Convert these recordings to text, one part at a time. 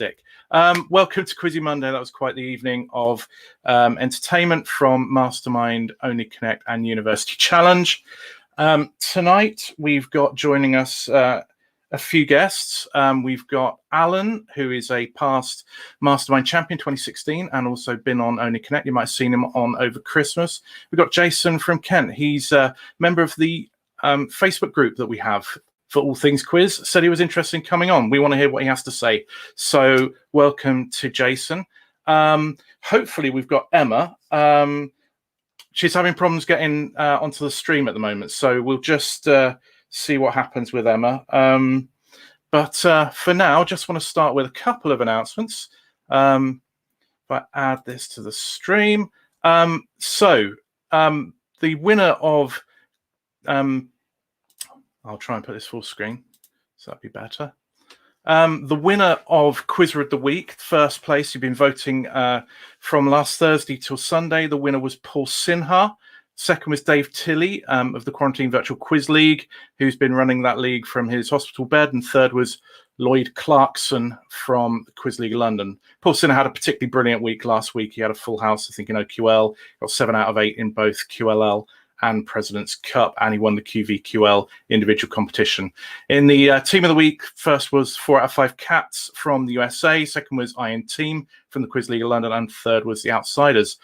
Fantastic. Welcome to QUIZZY Monday. That was quite the evening of entertainment from Mastermind, Only Connect, and University Challenge. Tonight, we've got joining us a few guests. We've got Alan, who is a past Mastermind champion 2016 and also been on Only Connect. You might have seen him on over Christmas. We've got Jason from Kent. He's a member of the Facebook group that we have for all things quiz. Said he was interested in coming on. We want to hear what he has to say. So welcome to Jason. Hopefully we've got Emma. She's having problems getting onto the stream at the moment. So we'll just see what happens with Emma. But for now, just want to start with a couple of announcements. If I add this to the stream. The winner of I'll try and put this full screen, so that'd be better. The winner of Quizzer of the Week, first place, you've been voting from last Thursday till Sunday. The winner was Paul Sinha. Second was Dave Tilley of the Quarantine Virtual Quiz League, who's been running that league from his hospital bed. And third was Lloyd Clarkson from the Quiz League London. Paul Sinha had a particularly brilliant week last week. He had a full house, I think, in OQL. Got 7 out of 8 in both QLL and President's Cup, and he won the QVQL individual competition. In the team of the week, first was 4 out of 5 Cats from the USA, second was Iron Team from the Quiz League of London, and third was the Outsiders.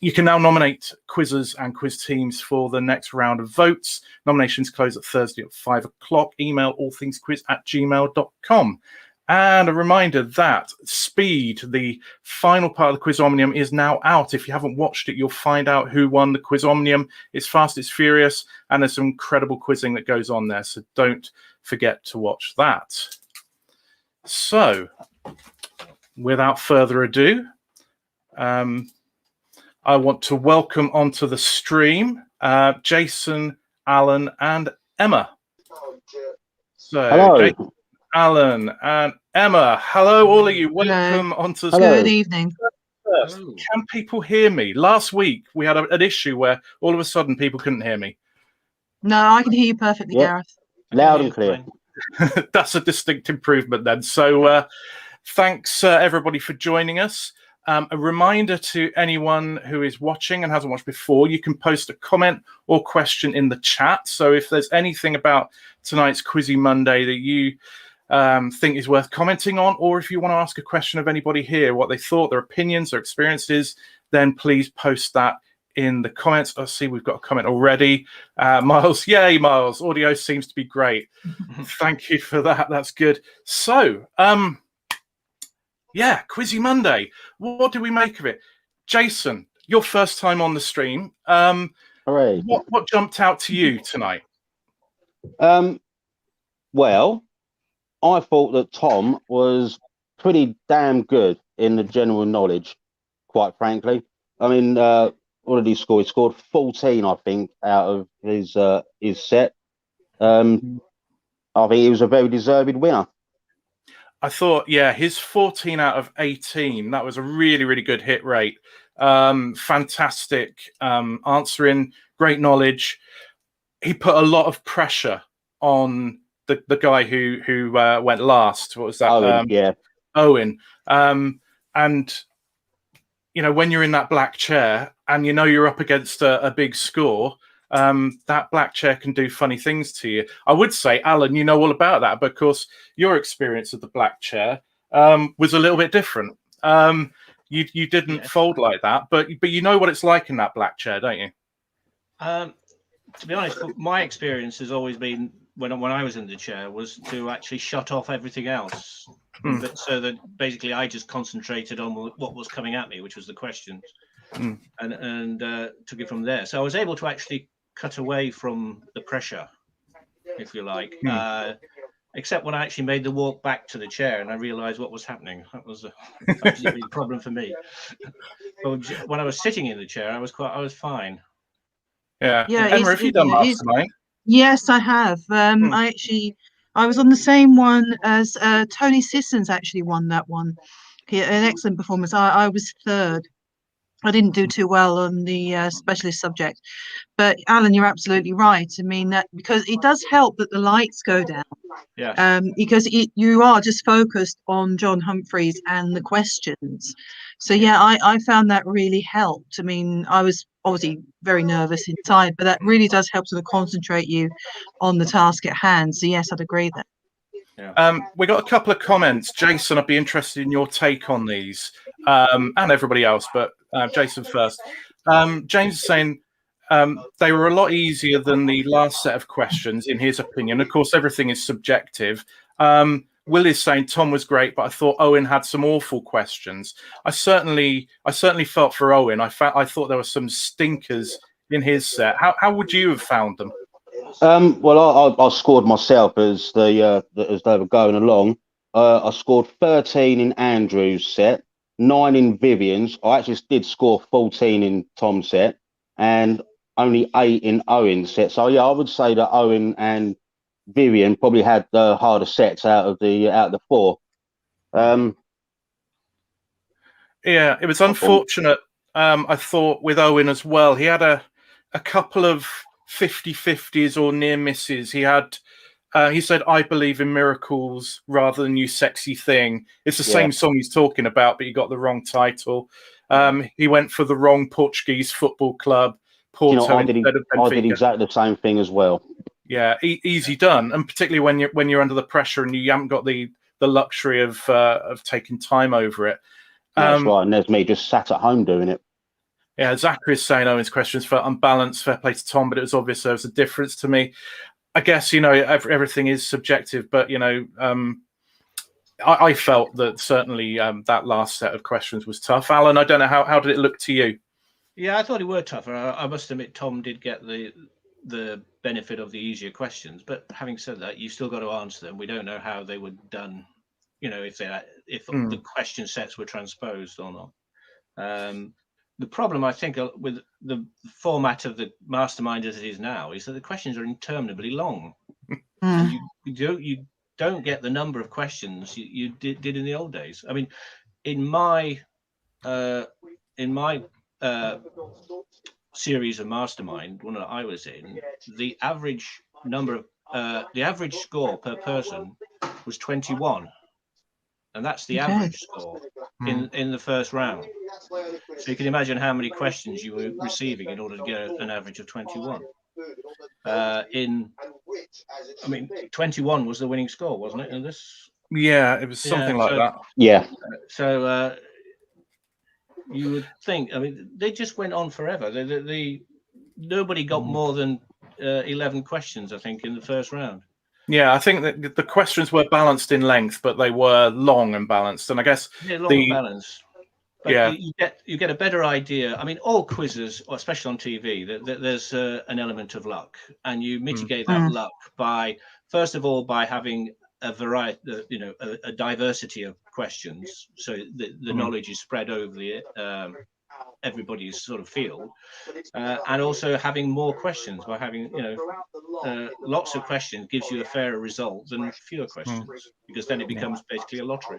You can now nominate quizzes and quiz teams for the next round of votes. Nominations close at Thursday at 5 o'clock. Email allthingsquiz@gmail.com. And a reminder that Speed, the final part of the Quiz Omnium, is now out. If you haven't watched it, you'll find out who won the Quiz Omnium. It's fast, it's furious, and there's some incredible quizzing that goes on there. So don't forget to watch that. So, without further ado, I want to welcome onto the stream Jason, Alan, and Emma. So, hello. Jason, Alan and Emma, hello, all of you. Welcome onto the Good evening. First, can people hear me? Last week we had an issue where all of a sudden people couldn't hear me. No, I can hear you perfectly, Gareth. Loud and clear. That's a distinct improvement then. So thanks everybody for joining us. A reminder to anyone who is watching and hasn't watched before, you can post a comment or question in the chat. So if there's anything about tonight's QUIZZY Monday that you think is worth commenting on, or if you want to ask a question of anybody here, what they thought, their opinions, their experiences, then please post that in the comments. I see we've got a comment already. Miles, yay, Miles. Audio seems to be great. Thank you for that. That's good. So, yeah, QUIZZY Monday. What do we make of it? Jason, your first time on the stream. Hooray. What jumped out to you tonight? Well, I thought that Tom was pretty damn good in the general knowledge, quite frankly. I mean, what did he score? He scored 14, I think, out of his set. I think he was a very deserved winner. I thought, yeah, his 14 out of 18, that was a really, really good hit rate. Fantastic answering, great knowledge. He put a lot of pressure on the guy who went last. What was that? Owen, yeah. Owen. And, you know, when you're in that black chair and you know you're up against a big score, that black chair can do funny things to you. I would say, Alan, you know all about that because your experience of the black chair was a little bit different. You didn't fold like that, but you know what it's like in that black chair, don't you? To be honest, my experience has always been when I was in the chair was to actually shut off everything else, so that basically I just concentrated on what was coming at me, which was the questions, and took it from there. So I was able to actually cut away from the pressure, if you like, except when I actually made the walk back to the chair and I realized what was happening. That was actually a big problem for me. But when I was sitting in the chair, I was fine. Yeah. Emma, have you done Mastermind? Yes, I have. I was on the same one as Tony Sissons actually won that one. An excellent performance. I was third. I didn't do too well on the specialist subject. But Alan, you're absolutely right. I mean, that because it does help that the lights go down. Yes. Because you are just focused on John Humphreys and the questions. So yeah, I found that really helped. I mean, I was obviously very nervous inside, but that really does help to concentrate you on the task at hand. So yes, I'd agree there. Yeah. We got a couple of comments. Jason, I'd be interested in your take on these, and everybody else, but Jason first. James is saying they were a lot easier than the last set of questions, in his opinion. Of course, everything is subjective. Will is saying Tom was great, but I thought Owen had some awful questions. I certainly felt for Owen. I thought there were some stinkers in his set. How would you have found them? Well, I scored myself as as they were going along. I scored 13 in Andrew's set, 9 in Vivian's. I actually did score 14 in Tom's set, and only 8 in Owen's set. So yeah, I would say that Owen and Vivian probably had the harder sets out of the 4. Yeah, it was unfortunate. I thought with Owen as well. He had a couple of 50-50s or near misses. He had he said, "I believe in miracles" rather than "You Sexy Thing." It's the same song he's talking about, but he got the wrong title. He went for the wrong Portuguese football club, Porto, instead of Benfica. I did exactly the same thing as well. Yeah, easy done, and particularly when you're under the pressure and you haven't got the luxury of taking time over it. That's right, and there's me just sat at home doing it. Yeah, Zachary is saying Owen's questions felt unbalanced. Fair play to Tom, but it was obvious there was a difference to me. I guess, everything is subjective, but, I felt that certainly that last set of questions was tough. Alan, I don't know, how did it look to you? Yeah, I thought it were tougher. I must admit, Tom did get the benefit of the easier questions, but having said that, you still got to answer them. We don't know how they were done, if the question sets were transposed or not. The problem, I think, with the format of the Mastermind as it is now is that the questions are interminably long, and you don't get the number of questions you did in the old days. I mean, in my series of Mastermind, one that I was in, the average score per person was 21. And that's the average score in the first round. So you can imagine how many questions you were receiving in order to get an average of 21. 21 was the winning score, wasn't it? In this? Yeah, it was something like that. Yeah. So you would think, they just went on forever. Nobody got more than 11 questions, I think, in the first round. Yeah, I think that the questions were balanced in length, but they were long and balanced. And I guess long and balanced. But yeah, you get a better idea. I mean, all quizzes, especially on TV, there's an element of luck, and you mitigate that luck by, first of all, by having a variety, a diversity of questions, so the knowledge is spread over everybody's sort of field, and also having more questions. By having lots of questions gives you a fairer result than fewer questions, because then it becomes basically a lottery.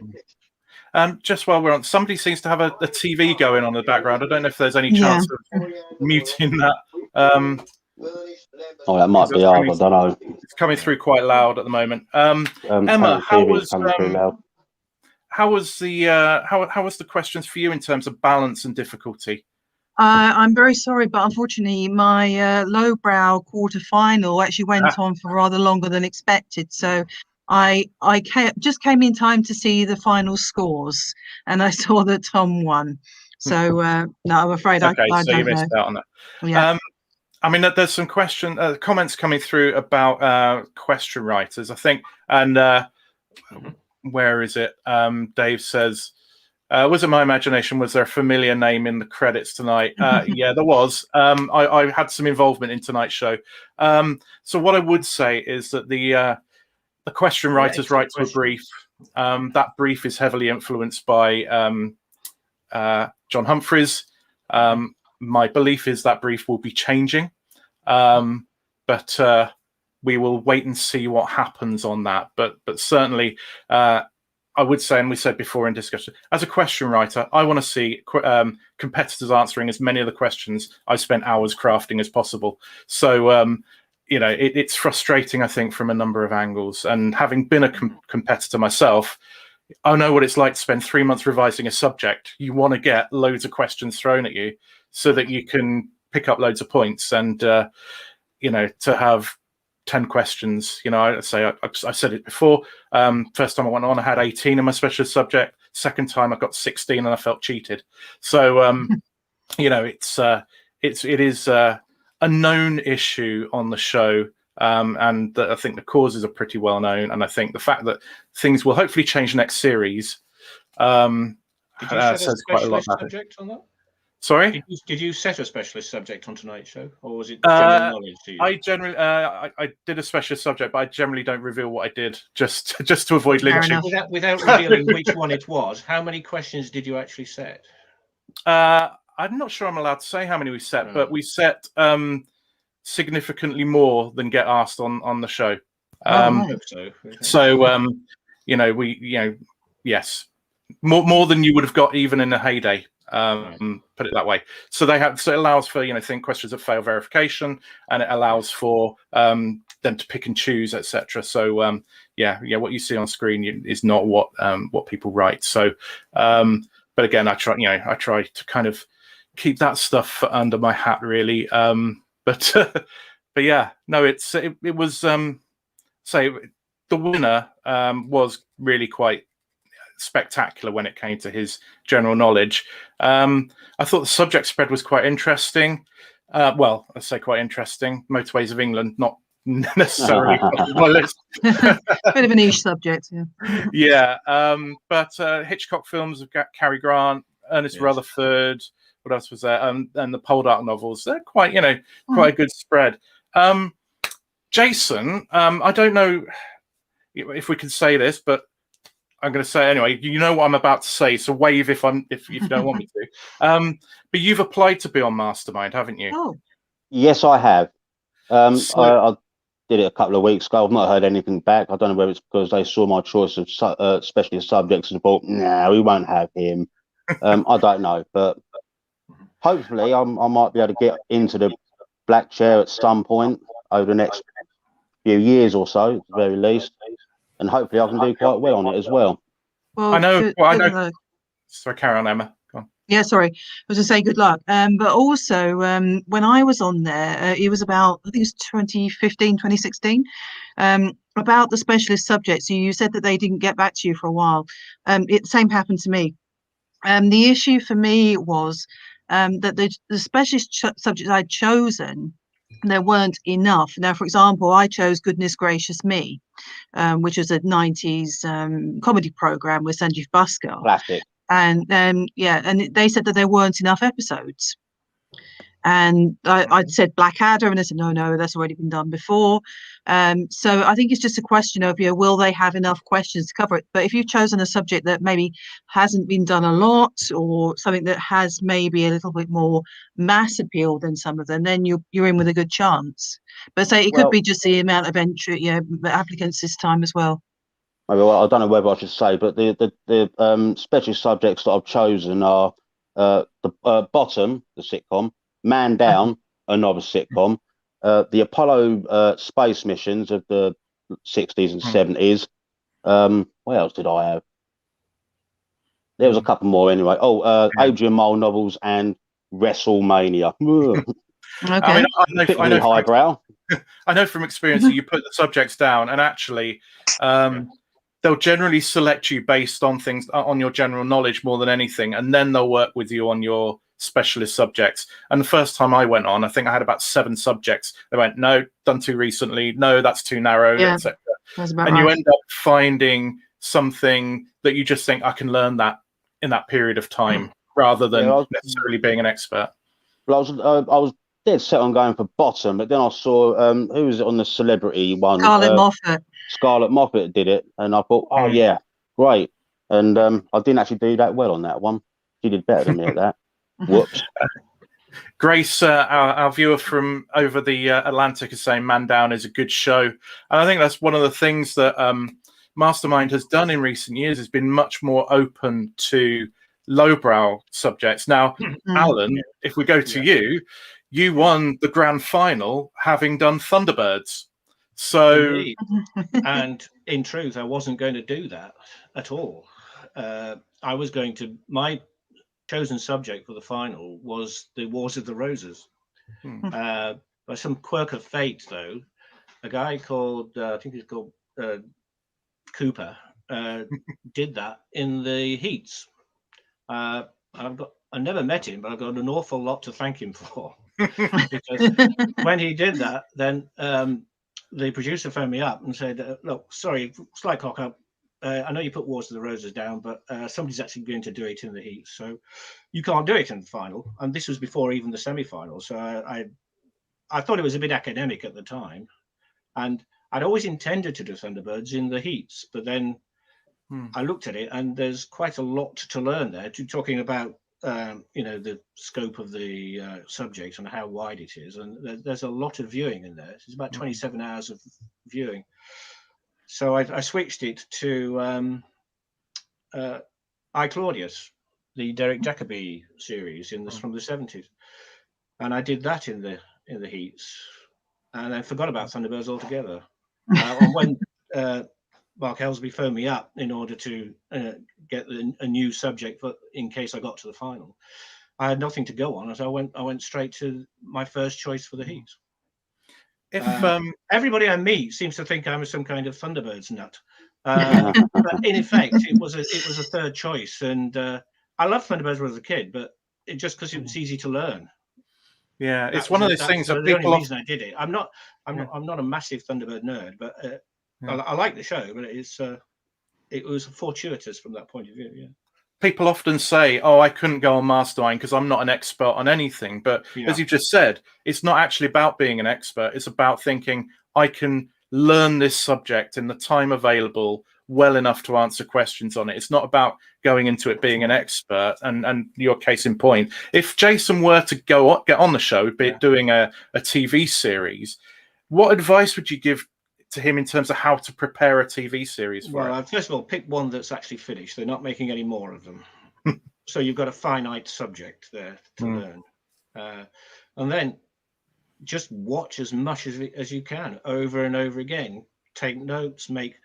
Just while we're on, somebody seems to have a TV going on in the background. I don't know if there's any chance of muting that. That might be hard. I don't know. It's coming through quite loud at the moment. Emma, how was the questions for you in terms of balance and difficulty? I'm very sorry, but unfortunately, my lowbrow quarterfinal actually went on for rather longer than expected. So I just came in time to see the final scores, and I saw that Tom won. So no, I'm afraid I so you don't missed know. out on that. Yeah. There's some comments coming through about question writers, I think, and where is it? Dave says, was it my imagination? Was there a familiar name in the credits tonight? Yeah, there was. I had some involvement in tonight's show. So what I would say is that the question writers write to a brief. That brief is heavily influenced by John Humphreys. My belief is that brief will be changing, but we will wait and see what happens on that. But certainly, I would say, and we said before in discussion, as a question writer, I want to see competitors answering as many of the questions I've spent hours crafting as possible. So, it's frustrating, I think, from a number of angles. And having been a competitor myself, I know what it's like to spend 3 months revising a subject. You want to get loads of questions thrown at you so that you can pick up loads of points. And, to have 10 questions, I said it before. First time I went on, I had 18 in my specialist subject. Second time I got 16 and I felt cheated. So, it is a known issue on the show. And I think the causes are pretty well known. And I think the fact that things will hopefully change next series Did you set a says quite a lot specialist about it. subject on that? Sorry? Did you set a specialist subject on tonight's show, or was it general knowledge to you? I generally, I did a specialist subject, but I generally don't reveal what I did just to avoid Fair lynching. enough. Without revealing which one it was, how many questions did you actually set? I'm not sure I'm allowed to say how many we set, but we set significantly more than get asked on the show. I hope so. Yes, more than you would have got even in a heyday. Put it that way. So it allows for think questions that fail verification, and it allows for them to pick and choose, etc. So what you see on screen is not what people write. So, but again, I try to kind of keep that stuff under my hat, really. But yeah, no, it was the winner was really quite spectacular when it came to his general knowledge. I thought the subject spread was quite interesting. Well, I say quite interesting. Motorways of England, not necessarily on my list. Bit of a niche subject, yeah. Yeah, but Hitchcock films have got Cary Grant, Ernest Rutherford. What else was there? And the Poldark novels. They're quite, quite a good spread. Jason, I don't know if we can say this, but I'm going to say anyway. You know what I'm about to say, so wave if you don't want me to. But you've applied to be on Mastermind, haven't you? Oh, Yes, I have. I did it a couple of weeks ago. I've not heard anything back. I don't know whether it's because they saw my choice of specialist subjects and thought, no, we won't have him. I don't know, but hopefully I might be able to get into the black chair at some point over the next few years or so, at the very least, and hopefully I can do quite well on it as well. well, I know. good luck. Sorry, carry on, Emma. Go on. Yeah, sorry. I was going to say good luck. But also, when I was on there, it was about, I think it was 2015, 2016, about the specialist subjects. You said that they didn't get back to you for a while. The same happened to me. The issue for me was that the specialist subjects I'd chosen, there weren't enough. Now, for example, I chose Goodness Gracious Me, which was a 90s comedy program with Sanjeev Bhaskar. Classic. And and they said that there weren't enough episodes. And I'd said Blackadder, and they said, no, that's already been done before. So I think it's just a question of, will they have enough questions to cover it? But if you've chosen a subject that maybe hasn't been done a lot, or something that has maybe a little bit more mass appeal than some of them, then you're in with a good chance. But say it could be just the amount of applicants this time as well. Well, I don't know whether I should say, but the specialist subjects that I've chosen are the Bottom, the sitcom, Man Down, another sitcom, the Apollo space missions of the 60s and 70s. What else did I have? There was a couple more anyway. Adrian Mole novels and WrestleMania. Okay. I know highbrow. I know from experience that you put the subjects down, and actually they'll generally select you based on things on your general knowledge more than anything, and then they'll work with you on your specialist subjects. And the first time I went on, I think I had about 7 subjects. They went, no, done too recently, no, that's too narrow, etc. And you end up finding something that you just think, I can learn that in that period of time, rather than necessarily being an expert. Well, I was dead set on going for Bottom, but then I saw who was it on the celebrity one? Scarlett Moffat did it, and I thought, oh yeah, great. And I didn't actually do that well on that one. She did better than me at that. Whoops. Grace, our viewer from over the Atlantic, is saying Man Down is a good show, and I think that's one of the things that Mastermind has done in recent years has been much more open to lowbrow subjects. Now, Alan, if we go to you, you won the grand final having done Thunderbirds. So, indeed. And in truth, I wasn't going to do that at all. I was going to, my chosen subject for the final was the Wars of the Roses. By some quirk of fate, though, a guy called, I think he's called Cooper, did that in the heats. I never met him, but I've got an awful lot to thank him for. Because when he did that, then the producer phoned me up and said, look, sorry, slight cock up. I know you put Wars of the Roses down, but somebody's actually going to do it in the heat. So you can't do it in the final. And this was before even the semi-final. So I thought it was a bit academic at the time. And I'd always intended to do Thunderbirds in the heats. But then I looked at it and there's quite a lot to learn there. Talking about, the scope of the subject and how wide it is. And there's a lot of viewing in there. It's about 27 hours of viewing. So I switched it to I, Claudius, the Derek Jacobi series from the 70s, and I did that in the heats, and I forgot about Thunderbirds altogether. And when Mark Ellsby phoned me up in order to get a new subject in case I got to the final, I had nothing to go on, so I went straight to my first choice for the heats. If everybody I meet seems to think I'm some kind of Thunderbirds nut, but in effect, it was a third choice, and I loved Thunderbirds when I was a kid, but just because it was easy to learn. Yeah, it's one of those things that the people. only reason I did it. I'm not a massive Thunderbird nerd, but I like the show, but it was fortuitous from that point of view. Yeah. People often say, "Oh, I couldn't go on Mastermind because I'm not an expert on anything." But as you've just said, it's not actually about being an expert. It's about thinking, I can learn this subject in the time available well enough to answer questions on it. It's not about going into it being an expert. And your case in point, if Jason were to get on the show, be it doing a TV series, what advice would you give to him in terms of how to prepare a TV series for it? Well, first of all, pick one that's actually finished. They're not making any more of them. So you've got a finite subject there to learn. And then just watch as much as you can over and over again. Take notes, make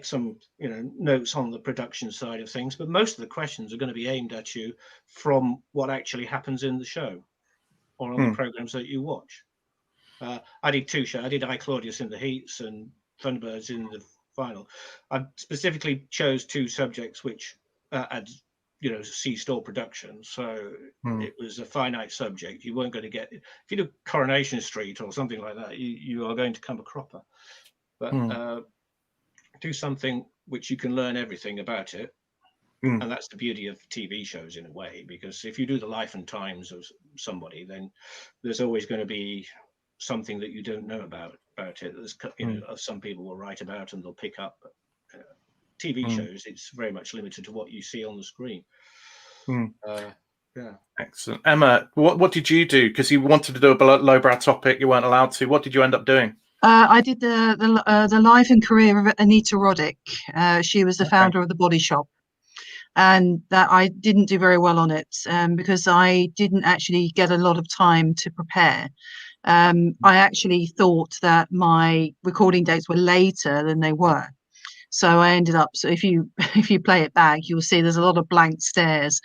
some notes on the production side of things. But most of the questions are going to be aimed at you from what actually happens in the show or on the programs that you watch. I did two shows. I did I, Claudius in the heats and Thunderbirds in the final. I specifically chose two subjects which had, C-store production. So it was a finite subject. You weren't going to get, if you do Coronation Street or something like that, you are going to come a cropper. But do something which you can learn everything about it. And that's the beauty of TV shows in a way, because if you do the life and times of somebody, then there's always going to be something that you don't know about it. There's, some people will write about and they'll pick up. But, TV shows, it's very much limited to what you see on the screen. Excellent. Emma, what did you do? Because you wanted to do a lowbrow topic, you weren't allowed to. What did you end up doing? I did the life and career of Anita Roddick. She was the founder of the Body Shop. And that I didn't do very well on it because I didn't actually get a lot of time to prepare. I actually thought that my recording dates were later than they were. So I ended up, so if you play it back, you'll see there's a lot of blank stares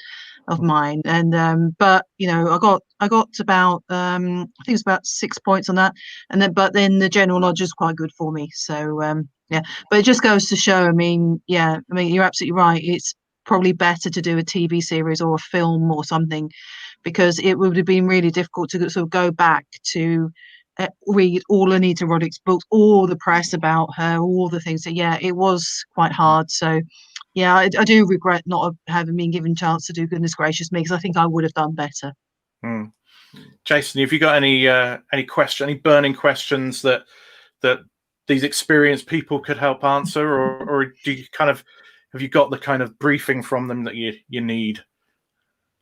of mine. And but I got about I think it was about 6 points on that. And then the general knowledge is quite good for me. So but it just goes to show, I mean, you're absolutely right. It's probably better to do a TV series or a film or something, because it would have been really difficult to sort of go back to read all Anita Roddick's books, all the press about her, all the things. So it was quite hard. So I do regret not having been given a chance to do Goodness Gracious Me, because I think I would have done better. Jason, have you got any burning questions that these experienced people could help answer, or do you have you got the kind of briefing from them that you need?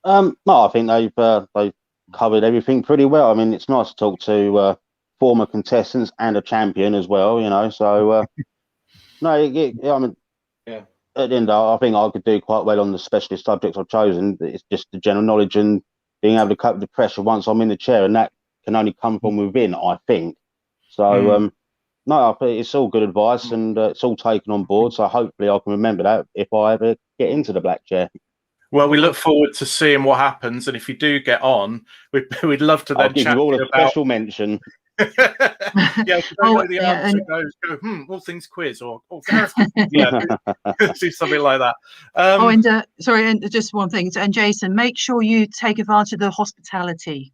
No, I think they've covered everything pretty well. I mean, it's nice to talk to former contestants and a champion as well, So No, I mean, Yeah. at the end, I think I could do quite well on the specialist subjects I've chosen. It's just the general knowledge and being able to cope with the pressure once I'm in the chair, and that can only come from within, I think. So, no, I think it's all good advice, and it's all taken on board. So hopefully, I can remember that if I ever get into the black chair. Well, we look forward to seeing what happens, and if you do get on, we'd love to I'll then give chat you all to a you about. special mention. Yeah, if you don't know the answer, go all things quiz or Gareth, yeah, do something like that. And sorry, and just one thing. And Jason, make sure you take advantage of the hospitality.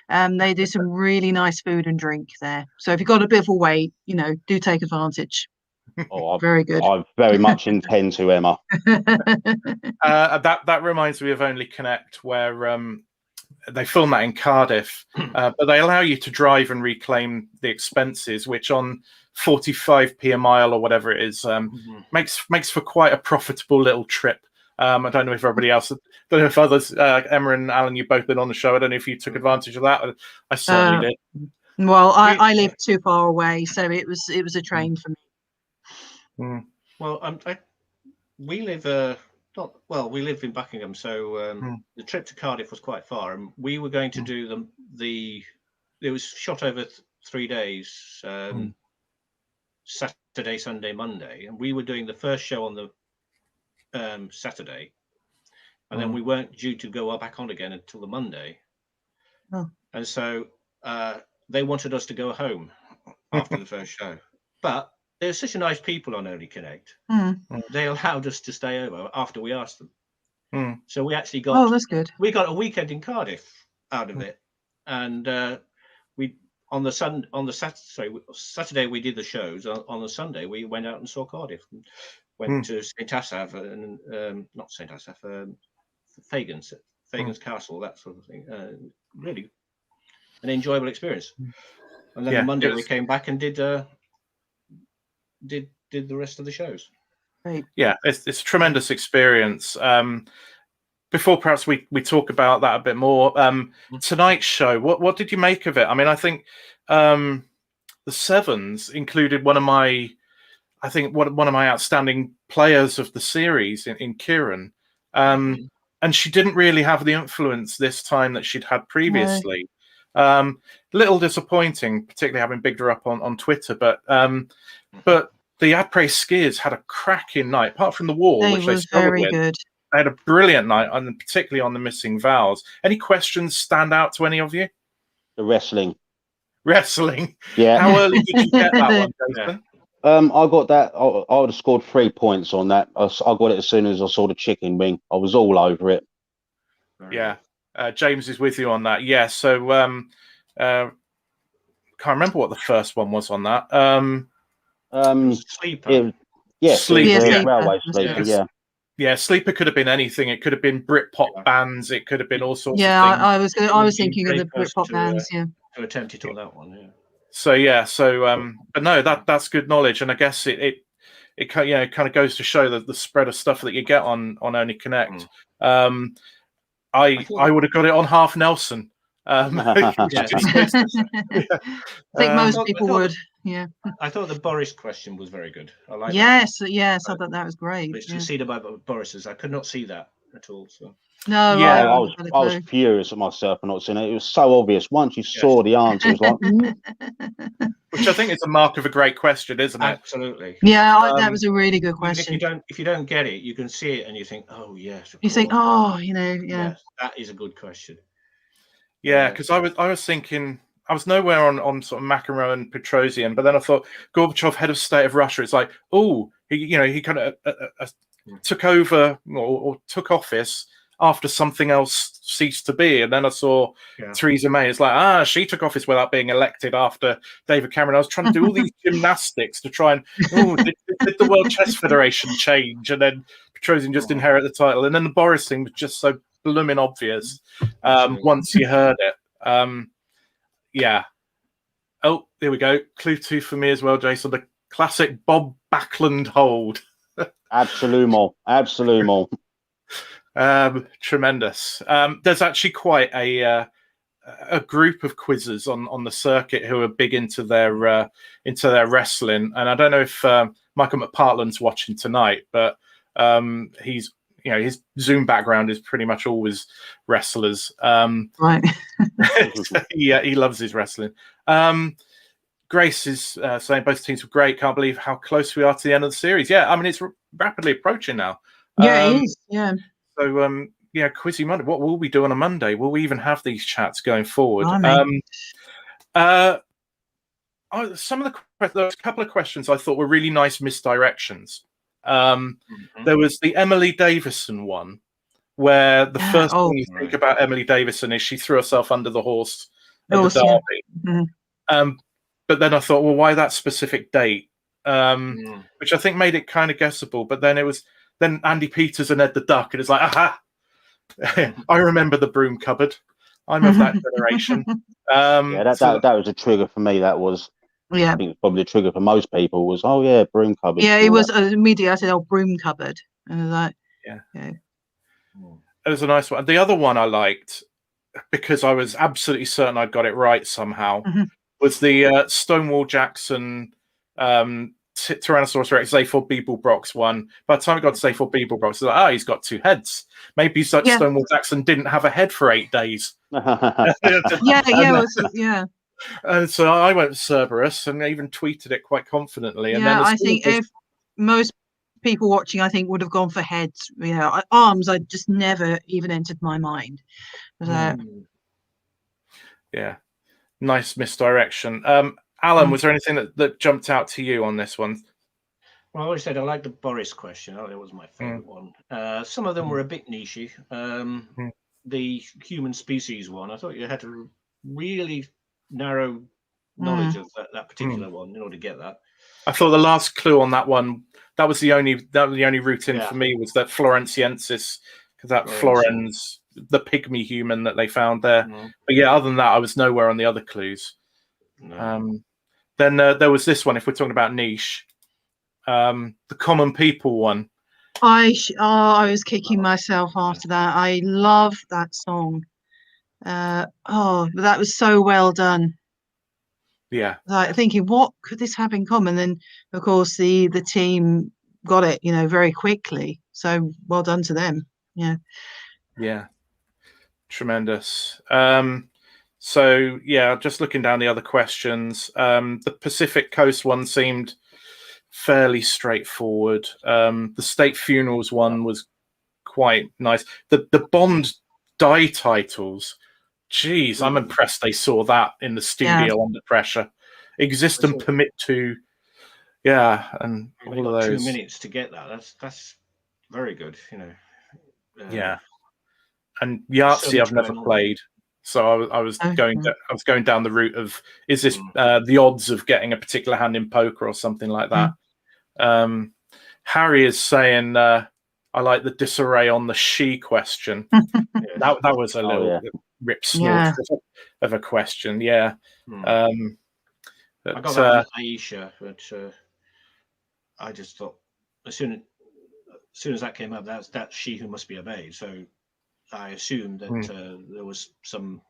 They do some really nice food and drink there. So if you've got a bit of a wait, do take advantage. Oh, very good. I very much intend to, Emma. That reminds me of Only Connect, where they film that in Cardiff, but they allow you to drive and reclaim the expenses, which on 45p a mile or whatever it is, makes for quite a profitable little trip. I don't know if everybody else, I don't know if others, Emma and Alan, you've both been on the show. I don't know if you took advantage of that. I certainly did. Well, I live too far away, so it was a train for me. Well, we live we live in Buckingham, so the trip to Cardiff was quite far, and we were going to do it was shot over 3 days, Saturday, Sunday, Monday, and we were doing the first show on the Saturday, and then we weren't due to go back on again until the Monday. And so they wanted us to go home after the first show, but they're such nice people on Only Connect. They allowed us to stay over after we asked them. So we actually got that's good. We got a weekend in Cardiff out of it, and we on the Saturday we did the shows. On the Sunday we went out and saw Cardiff. Went to St Asaph and not St Asaph, Fagan's Castle, that sort of thing. Really an enjoyable experience. And then on Monday we came back and did the rest of the shows. Great. Yeah, it's a tremendous experience. Before perhaps we talk about that a bit more, tonight's show, what did you make of it? I mean, I think the Sevens included one of my outstanding players of the series in Kieran, and she didn't really have the influence this time that she'd had previously. Little disappointing, particularly having bigged her up on Twitter, but the Après Skiers had a cracking night. Apart from the wall, which they struggled with, good. They had a brilliant night, and particularly on the missing vowels. Any questions stand out to any of you? The wrestling. Yeah. How early did you get that one, Jason? I got that. I would have scored 3 points on that. I got it as soon as I saw the chicken wing. I was all over it. Yeah. James is with you on that. Yeah. So can't remember what the first one was on that. Sleeper. Sleeper. Railway Sleeper. Yeah. Yeah, Sleeper could have been anything. It could have been Britpop bands. It could have been all sorts of things. Yeah, I was thinking of the Britpop bands. To attempt it on that one. Yeah. So but no, that's good knowledge, and I guess it kind of goes to show the spread of stuff that you get on Only Connect. I would have got it on Half Nelson. I think most people would. Yeah. I thought the Boris question was very good. I like. Yes, I thought that was great. It's succeeded by Boris's. I could not see that at all. So. No. Yeah, I was furious at myself for not seeing it. It was so obvious. Once you saw the answer, it was like. Which I think is a mark of a great question, isn't it? Absolutely. Yeah, that was a really good question. If you don't get it, you can see it and you think, oh yes. You think, Yes, that is a good question. Yeah, because I was thinking. I was nowhere on sort of McEnroe and Petrosian, but then I thought Gorbachev, head of state of Russia. It's like, he kind of took over or took office after something else ceased to be. And then I saw Theresa May. It's like, she took office without being elected after David Cameron. I was trying to do all these gymnastics to try and, did the World Chess Federation change? And then Petrosian just inherit the title. And then the Boris thing was just so blooming obvious once you heard it. Yeah. Oh, here we go. Clue 2 for me as well, Jason. The classic Bob Backlund hold. Absolument. Tremendous. There's actually quite a group of quizzes on the circuit who are big into their wrestling, and I don't know if Michael McPartland's watching tonight, but he's, you know, his Zoom background is pretty much always wrestlers. Right. Yeah, he loves his wrestling. Grace is saying both teams were great. Can't believe how close we are to the end of the series. Yeah, I mean, it's rapidly approaching now. Yeah, it is. Yeah. So, yeah, Quizzy Monday. What will we do on a Monday? Will we even have these chats going forward? Some of there was a couple of questions I thought were really nice misdirections. There was the Emily Davison one, where the first thing you think about Emily Davison is she threw herself under the horse at the Derby. Yeah. But then I thought, well, why that specific date? Which I think made it kind of guessable. But then it was Andy Peters and Ed the Duck, and it's like, aha, I remember the broom cupboard. I'm of that generation. Yeah, that was a trigger for me. That was, I think, probably a trigger for most people was, oh yeah, broom cupboard. Yeah, it was immediately. I said, oh, broom cupboard, and I was like, yeah. It was a nice one. The other one I liked, because I was absolutely certain I'd got it right somehow, was the Stonewall Jackson Tyrannosaurus Rex Zaphod Beeblebrox one. By the time it got to Zaphod Beeblebrox, it's like, he's got two heads. Maybe Stonewall Jackson didn't have a head for 8 days. Yeah. And so I went Cerberus and even tweeted it quite confidently. And then I think if most people watching, I think, would have gone for heads. Arms, I just never even entered my mind. Yeah, nice misdirection. Alan, was there anything that jumped out to you on this one? Well, I always said I like the Boris question. It was my favorite one. Some of them were a bit nichey. The human species one, I thought you had to really narrow knowledge of that particular one in order to get that. I thought the last clue on that one, that was the only route in for me, was that Florentiensis, because that Florens, the pygmy human that they found there. But yeah, other than that, I was nowhere on the other clues. Then there was this one, if we're talking about niche, the common people one. I was kicking myself after that. I love that song. That was so well done. Yeah. Like thinking, what could this have in common? Then, of course, the team got it, very quickly. So well done to them. Yeah. Yeah. Tremendous. So yeah, just looking down the other questions, the Pacific Coast one seemed fairly straightforward. The state funerals one was quite nice. The Bond die titles, geez, I'm impressed they saw that in the studio under pressure. Exist and permit to, and all of those. 2 minutes to get that. That's very good, Yeah, and Yahtzee I've never played, so I was going down the route of, is this the odds of getting a particular hand in poker or something like that. Harry is saying I like the disarray on the she question. That was a little rip snort of a question. I got that with Aisha, but I just thought as soon as that came up, that's she who must be obeyed. So I assumed that there was some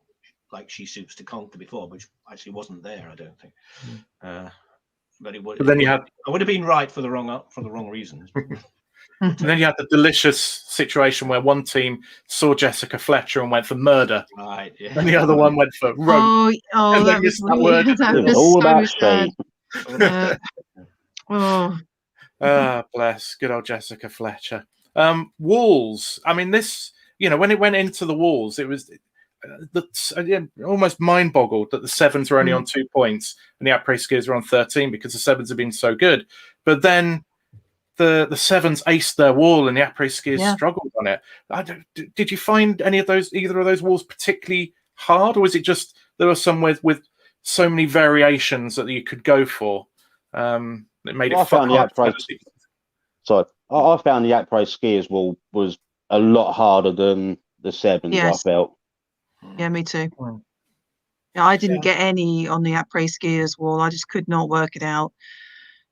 like she suits to conquer before, which actually wasn't there. I don't think. But I would have been right for the wrong reasons. And then you had the delicious situation where one team saw Jessica Fletcher and went for murder, right? Yeah. And the other one went for rope. And that was weird. It was all about speed. Bless good old Jessica Fletcher. Walls. I mean, this, when it went into the walls, it was almost mind-boggled that the sevens were only on 2 points and the après skiers were on 13 because the sevens have been so good. But then the sevens aced their wall and the après skiers struggled on it. Did you find either of those walls particularly hard, or was it just there were some with so many variations that you could go for? It made it fun. I found the après skiers wall was a lot harder than the sevens. I felt. Yeah, me too. Yeah, I didn't get any on the après skiers wall. I just could not work it out.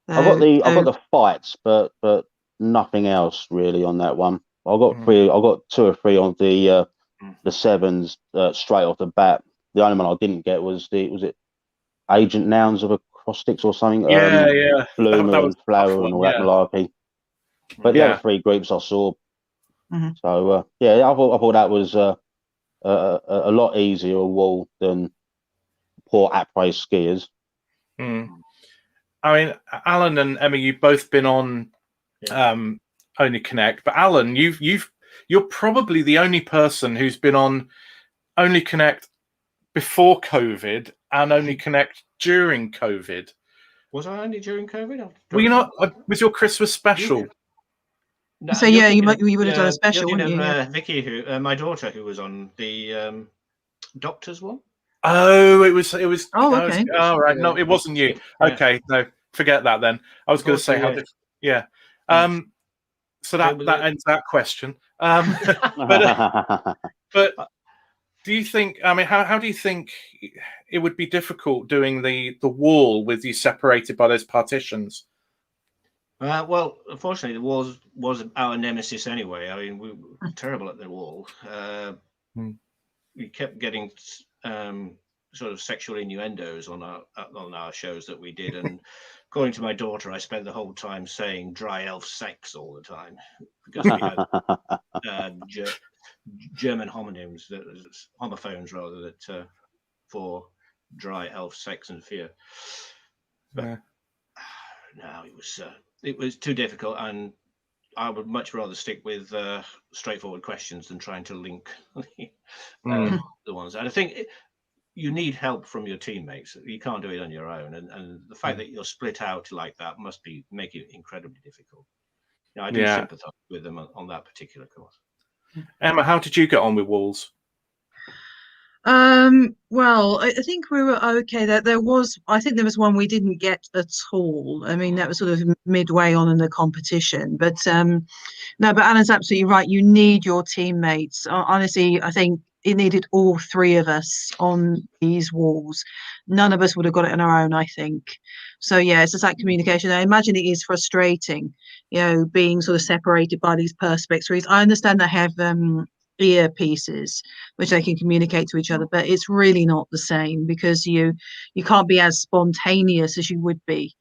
I got the fights, but nothing else really on that one. I got 2 or 3 on the sevens straight off the bat. The only one I didn't get was it agent nouns of a acrostics or something. Yeah. Bloom That was and a tough flower one, and all that yeah. malarkey. But the Yeah. other three groups I saw. Mhm. So yeah, I thought that was a lot easier a wall than poor après skiers. I mean, Alan and Emma, you've both been on Only Connect, but Alan, you're probably the only person who's been on Only Connect before COVID and Only Connect during COVID. Was I only during COVID? Were you not? Was your Christmas special? No, So you're yeah, thinking you would have done a special, you're wouldn't thinking you? of Vicky, who my daughter, who was on the Doctors one. Oh, it was. Oh, okay. Oh, right. No, it wasn't you. Yeah. Okay, no, forget that then. I was going to say how. Yeah. So that ends that question. But do you think? I mean, how do you think it would be difficult doing the wall with you separated by those partitions? Well, unfortunately, the walls was our nemesis anyway. I mean, we were terrible at the wall. We kept getting sort of sexual innuendos on our shows that we did, and according to my daughter, I spent the whole time saying "dry elf sex" all the time because we had German homonyms, homophones rather, that for dry elf sex and fear. But no, it was too difficult, and I would much rather stick with straightforward questions than trying to link the ones. And I think you need help from your teammates. You can't do it on your own, and the fact that you're split out like that must make it incredibly difficult. I do sympathise with them on that particular course. Emma, how did you get on with walls? Well, I think we were okay. I think there was one we didn't get at all. I mean, that was sort of midway on in the competition. But no, but Alan's absolutely right. You need your teammates. Honestly, I think it needed all three of us on these walls. None of us would have got it on our own, I think. So yeah, it's just that communication. I imagine it is frustrating, being sort of separated by these perspex. I understand they have earpieces which they can communicate to each other, but it's really not the same because you can't be as spontaneous as you would be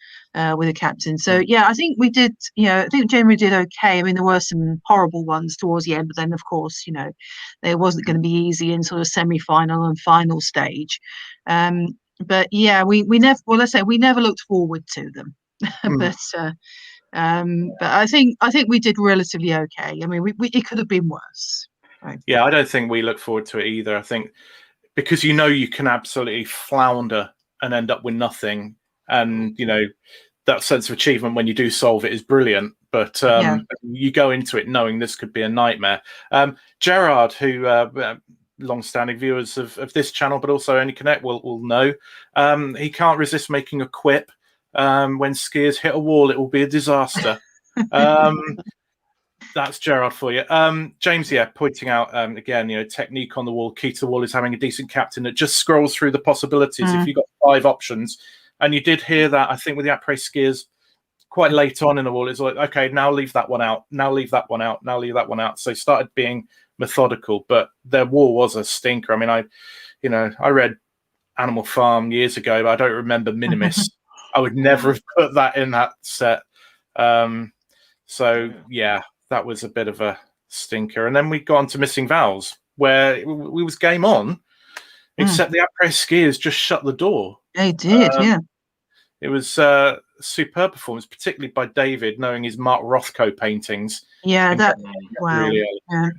with a captain. So yeah, I think we did, I think generally did okay. I mean, there were some horrible ones towards the end, but then of course, it wasn't going to be easy in sort of semi-final and final stage. But yeah, we never, well, let's say we never looked forward to them. But I think we did relatively okay. I mean, it could have been worse. Right. Yeah, I don't think we look forward to it either. I think because you can absolutely flounder and end up with nothing, and that sense of achievement when you do solve it is brilliant. But you go into it knowing this could be a nightmare. Gerard, who long-standing viewers of this channel, but also Only Connect will know, he can't resist making a quip. When skiers hit a wall, it will be a disaster. That's Gerard for you. James, pointing out again, technique on the wall. Key to the wall is having a decent captain that just scrolls through the possibilities. If you've got 5 options, and you did hear that, I think with the après skiers, quite late on in the wall, it's like, okay, now leave that one out. Now leave that one out. Now leave that one out. So he started being methodical, but their wall was a stinker. I mean, I read Animal Farm years ago, but I don't remember Minimus. I would never have put that in that set. So yeah. That was a bit of a stinker. And then we got on to Missing Vowels, where we was game on, except the après skiers just shut the door. They did, yeah. It was superb performance, particularly by David, knowing his Mark Rothko paintings. Yeah, wow. Really yeah.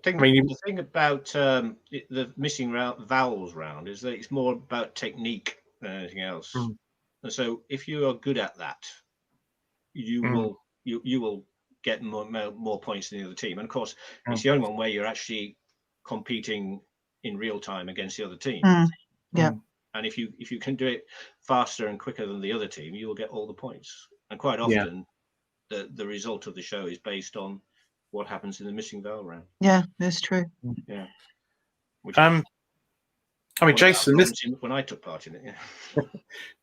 The thing about the Missing Vowels round is that it's more about technique than anything else. And so if you are good at that, you will get more points than the other team. And of course, it's the only one where you're actually competing in real time against the other team. Yeah. And if you can do it faster and quicker than the other team, you will get all the points. And quite often, the result of the show is based on what happens in the Missing Vowel round. Yeah, that's true. Yeah. I mean, Jason, when I took part in it,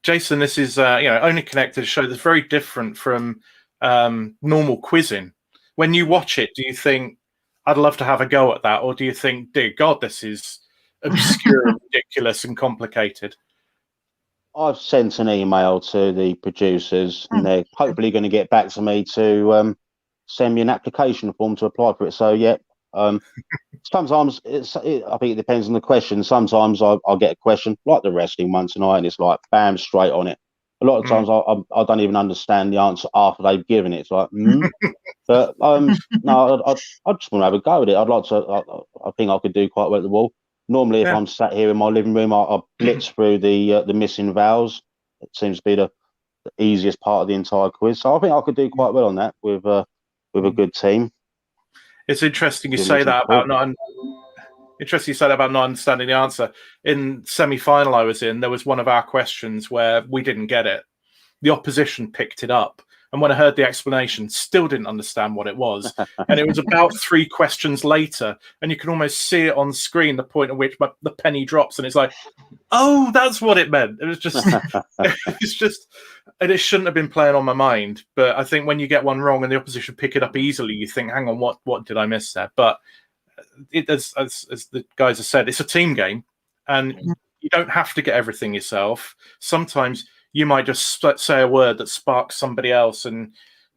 Jason, this is Only Connected show that's very different from normal quizzing. When you watch it, do you think I'd love to have a go at that, or do you think, dear God, this is obscure, and ridiculous, and complicated? I've sent an email to the producers, and they're hopefully going to get back to me to send me an application form to apply for it. So yeah, sometimes I think it depends on the question. Sometimes I'll get a question like the wrestling one tonight, and it's like bam, straight on it. A lot of times I don't even understand the answer after they've given it. It's like, but no, I just want to have a go at it. I'd like to. I think I could do quite well at the wall. Normally, if I'm sat here in my living room, I blitz through the missing vowels. It seems to be the easiest part of the entire quiz. So I think I could do quite well on that with a good team. It's interesting you say that about not. Interesting you say that about not understanding the answer. In semi-final I was in, there was one of our questions where we didn't get it. The opposition picked it up. And when I heard the explanation, still didn't understand what it was. And it was about 3 questions later, and you can almost see it on screen, the point at which the penny drops, and it's like, oh, that's what it meant. It was just, it's just, and it shouldn't have been playing on my mind. But I think when you get one wrong and the opposition pick it up easily, you think, hang on, what did I miss there? But as the guys have said, it's a team game, and you don't have to get everything yourself. Sometimes you might just say a word that sparks somebody else, and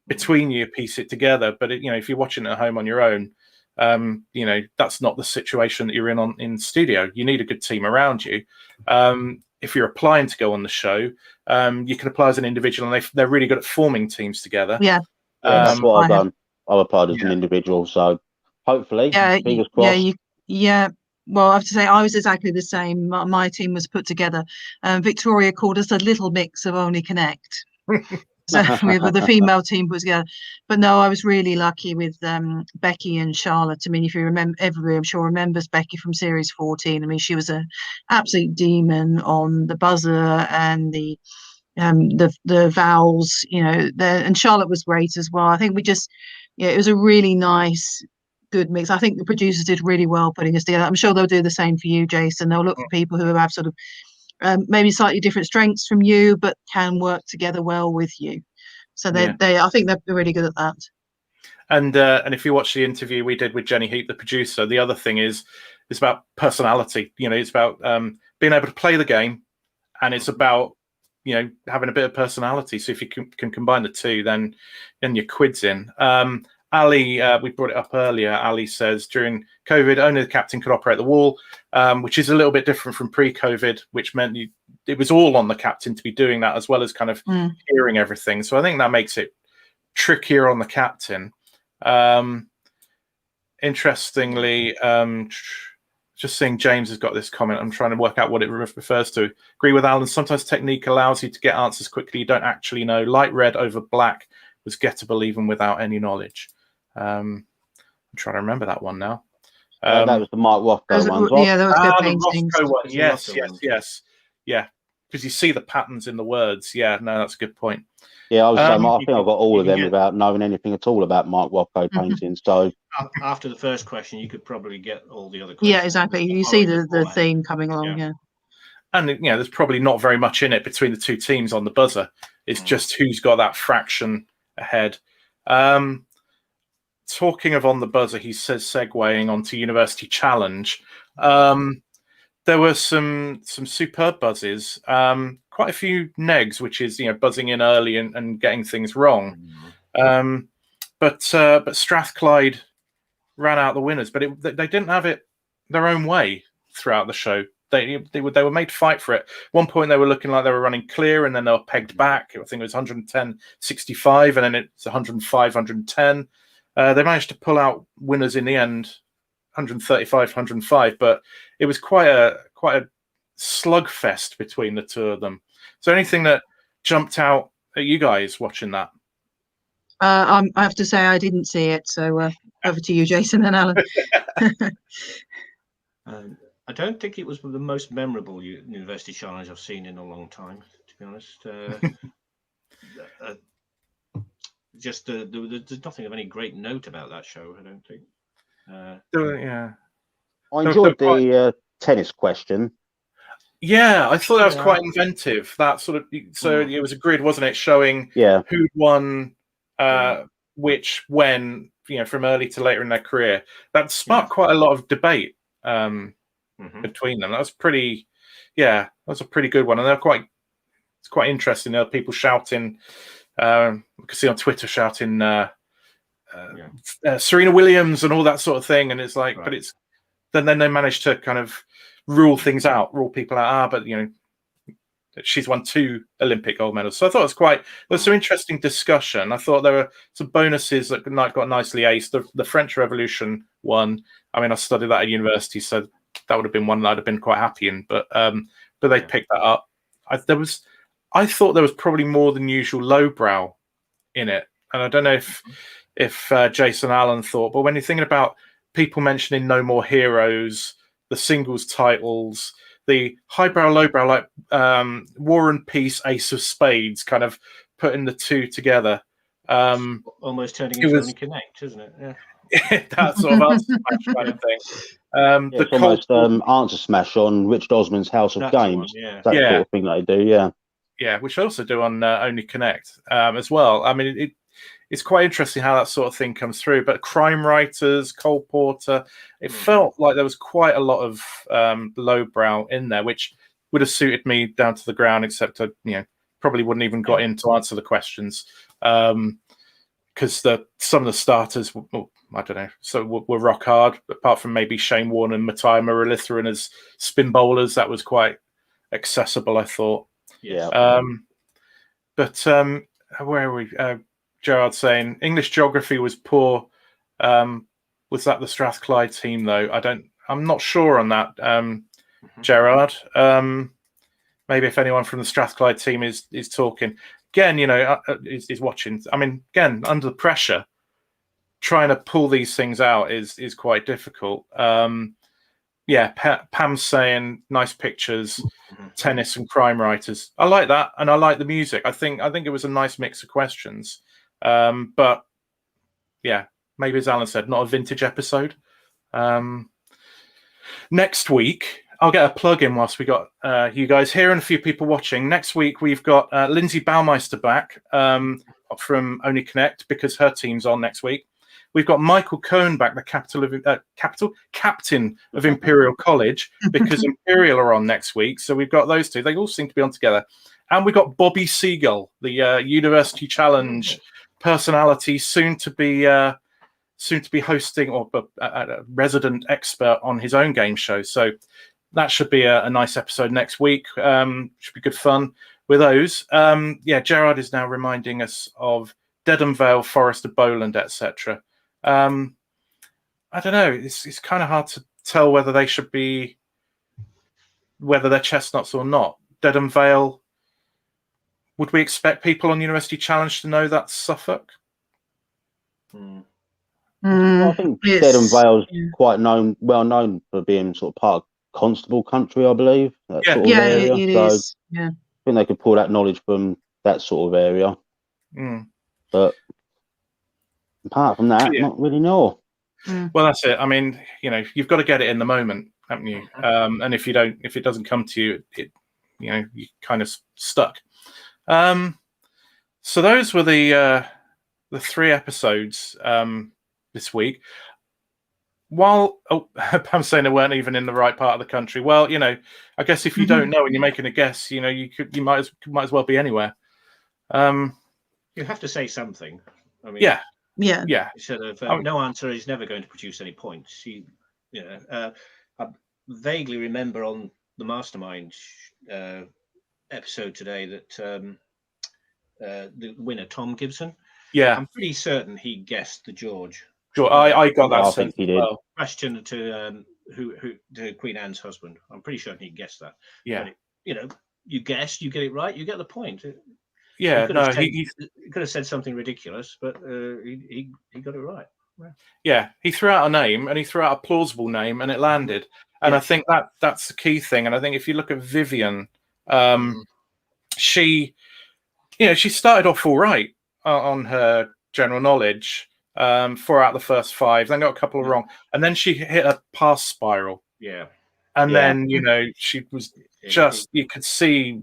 between you piece it together. But if you're watching it at home on your own, that's not the situation that you're in studio. You need a good team around you. If you're applying to go on the show, you can apply as an individual, and they're really good at forming teams together. Yeah, that's what I've done. I've applied as an individual, so hopefully, fingers crossed. Yeah. Well, I have to say, I was exactly the same. My team was put together. Victoria called us a little mix of Only Connect. So the female team was together. But no, I was really lucky with Becky and Charlotte. I mean, if you remember, everybody I'm sure remembers Becky from series 14. I mean, she was an absolute demon on the buzzer and the vowels, and Charlotte was great as well. I think it was a really nice, good mix. I think the producers did really well putting us together. I'm sure they'll do the same for you, Jason. They'll look for people who have sort of maybe slightly different strengths from you, but can work together well with you. So I think they're really good at that. And if you watch the interview we did with Jenny Heath, the producer, the other thing is it's about personality. It's about being able to play the game, and it's about having a bit of personality. So if you can combine the two, then your quid's in. Ali, we brought it up earlier. Ali says during COVID, only the captain could operate the wall, which is a little bit different from pre-COVID, which meant it was all on the captain to be doing that, as well as kind of hearing everything. So I think that makes it trickier on the captain. Interestingly, just seeing James has got this comment. I'm trying to work out what it refers to. Agree with Alan. Sometimes technique allows you to get answers quickly. You don't actually know. Light red over black was gettable even without any knowledge. I'm trying to remember that one now. That was the Mark Rothko one. Yeah, that was good paintings. The Rothko one. Yes. Yeah, because you see the patterns in the words. Yeah, no, that's a good point. Yeah, I think I've got all of them without knowing anything at all about Mark Rothko paintings. So after the first question, you could probably get all the other questions. Yeah, exactly. You see the theme coming along. Yeah. And there's probably not very much in it between the two teams on the buzzer. It's just who's got that fraction ahead. Talking of on the buzzer, he says segueing onto University Challenge. There were some superb buzzes, quite a few negs, which is buzzing in early and getting things wrong. But Strathclyde ran out the winners, but they didn't have it their own way throughout the show. They were made to fight for it. At one point they were looking like they were running clear, and then they were pegged back. I think it was 110-65, and then it's 105-110. They managed to pull out winners in the end, 135-105, but it was quite a slugfest between the two of them. Is there anything that jumped out at you guys watching that? I have to say I didn't see it, so over to you, Jason and Alan. I don't think it was the most memorable University Challenge I've seen in a long time, to be honest. There's nothing of any great note about that show, I don't think. I enjoyed the tennis question. Yeah, I thought that was quite inventive. That sort of it was a grid, wasn't it, showing who'd won which when from early to later in their career. That sparked quite a lot of debate between them. That was pretty. Yeah, that was a pretty good one, and they're quite it's quite interesting. There are people shouting. You can see on Twitter shouting Serena Williams and all that sort of thing, and it's like, Right. but it's then they manage to kind of rule things out, rule people out. But she's won 2 Olympic gold medals, so I thought it was there was some interesting discussion. I thought there were some bonuses that got nicely aced. The French Revolution one. I mean, I studied that at university, so that would have been one that I'd have been quite happy in. But they picked that up. I thought there was probably more than usual lowbrow in it, and I don't know if Jason Allen thought, but when you're thinking about people mentioning No More Heroes, the singles titles, the highbrow, lowbrow, like War and Peace, Ace of Spades, kind of putting the two together. Almost turning into Only Connect, isn't it? Yeah. That sort of answer smash kind of thing. It's almost answer smash on Rich Osmond's House of Games. That sort of thing that they do, yeah, which I also do on Only Connect as well. I mean, it's quite interesting how that sort of thing comes through. But crime writers, Cole Porter, it felt like there was quite a lot of lowbrow in there, which would have suited me down to the ground, except I probably wouldn't even got in to answer the questions because some of the starters, I don't know, so were rock hard. Apart from maybe Shane Warne and Matthias Marillitheren as spin bowlers, that was quite accessible, I thought. Yeah. But where are we? Gerard saying English geography was poor. Was that the Strathclyde team though? I'm not sure on that, Gerard. Maybe if anyone from the Strathclyde team is talking again, is watching. I mean, again, under the pressure, trying to pull these things out is quite difficult. Pam's saying nice pictures, tennis and crime writers. I like that, and I like the music. I think it was a nice mix of questions. But yeah, maybe as Alan said, not a vintage episode. Next week, I'll get a plug in whilst we got you guys here and a few people watching. Next week, we've got Lindsay Baumeister back from Only Connect because her team's on next week. We've got Michael Cohn back, the captain of Imperial College, because Imperial are on next week. So we've got those two. They all seem to be on together. And we've got Bobby Seagull, the University Challenge personality, soon to be hosting or a resident expert on his own game show. So that should be a nice episode next week. Should be good fun with those. Gerard is now reminding us of Dedham Vale, Forest of Bowland, etc. I don't know. It's kind of hard to tell whether they're chestnuts or not. Dedham Vale. Would we expect people on University Challenge to know that's Suffolk? I think Dedham Vale's quite well known for being sort of part of Constable country, I believe. That sort of area. It is. Yeah. I think they could pull that knowledge from that sort of area. But apart from that, not really know. Well, that's it. I mean, you've got to get it in the moment, haven't you? And if it doesn't come to you, you're kind of stuck. So those were the 3 episodes this week. While I'm saying they weren't even in the right part of the country. Well, I guess if you don't know and you're making a guess, you might as well be anywhere. You have to say something. I mean, yeah. Sort of no answer is never going to produce any points. I vaguely remember on the Mastermind episode today that the winner, Tom Gibson. Yeah, I'm pretty certain he guessed the George. Sure, I got that. I think he did. Question to to Queen Anne's husband. I'm pretty sure he guessed that. Yeah, but you guess, you get it right, you get the point. Yeah, he could have said something ridiculous, but he got it right. Yeah, he threw out a name and he threw out a plausible name and it landed. And I think that's the key thing. And I think if you look at Vivian, she started off all right on her general knowledge, 4 out of the first 5, then got a couple of wrong, and then she hit a pass spiral. Yeah, and then she was just you could see